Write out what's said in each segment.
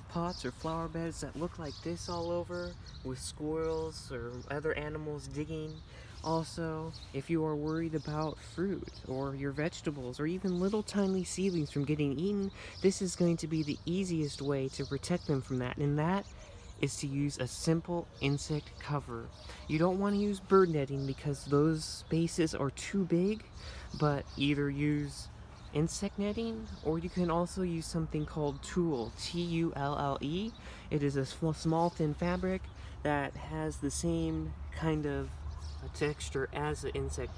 pots or flower beds that look like this all over with squirrels or other animals digging. Also, if you are worried about fruit or your vegetables or even little tiny seedlings from getting eaten, this is going to be the easiest way to protect them from that, and that is to use a simple insect cover. You don't want to use bird netting because those spaces are too big, but either use insect netting, or you can also use something called tulle, Tulle. It is a small thin fabric that has the same kind of texture as the insect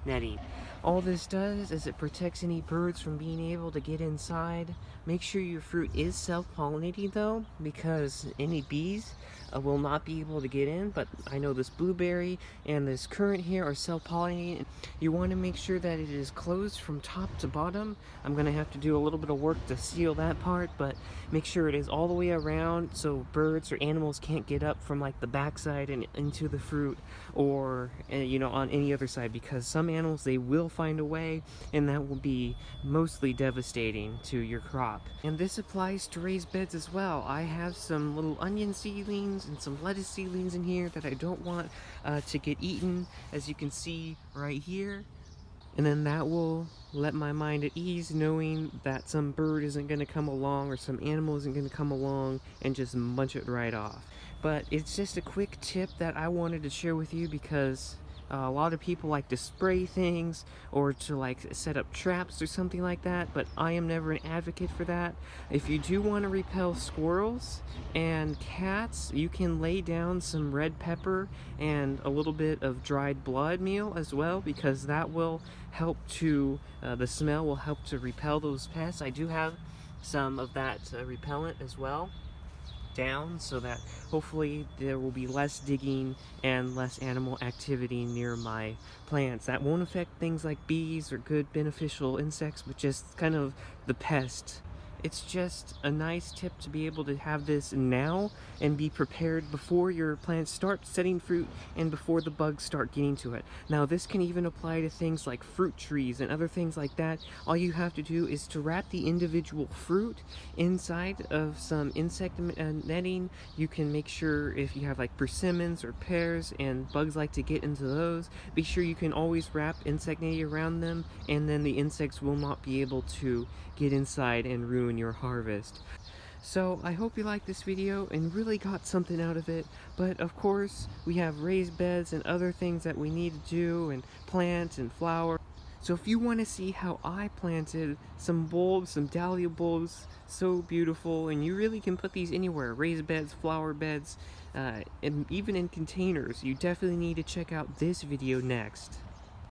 netting. All this does is it protects any birds from being able to get inside. Make sure your fruit is self-pollinating though, because any bees will not be able to get in, but I know this blueberry and this currant here are self-pollinating. You want to make sure that it is closed from top to bottom. I'm going to have to do a little bit of work to seal that part, but make sure it is all the way around so birds or animals can't get up from like the backside and into the fruit, or on any other side, because some animals, they will find a way, and that will be mostly devastating to your crop. And this applies to raised beds as well. I have some little onion seedlings and some lettuce seedlings in here that I don't want to get eaten, as you can see right here. And then that will let my mind at ease, knowing that some bird isn't going to come along or some animal isn't going to come along and just munch it right off. But it's just a quick tip that I wanted to share with you, because a lot of people like to spray things or to like set up traps or something like that, but I am never an advocate for that. If you do want to repel squirrels and cats, you can lay down some red pepper and a little bit of dried blood meal as well, because that will help to, the smell will help to repel those pests. I do have some of that repellent as well down, so that hopefully there will be less digging and less animal activity near my plants. That won't affect things like bees or good beneficial insects, but just kind of the pest. It's just a nice tip to be able to have this now and be prepared before your plants start setting fruit and before the bugs start getting to it. Now this can even apply to things like fruit trees and other things like that. All you have to do is to wrap the individual fruit inside of some insect netting. You can make sure, if you have like persimmons or pears and bugs like to get into those, be sure you can always wrap insect netting around them, and then the insects will not be able to get inside and ruin your harvest. So I hope you liked this video and really got something out of it. But of course, we have raised beds and other things that we need to do, and plant and flower. So if you want to see how I planted some bulbs, some dahlia bulbs, so beautiful, and you really can put these anywhere, raised beds, flower beds, and even in containers, you definitely need to check out this video next.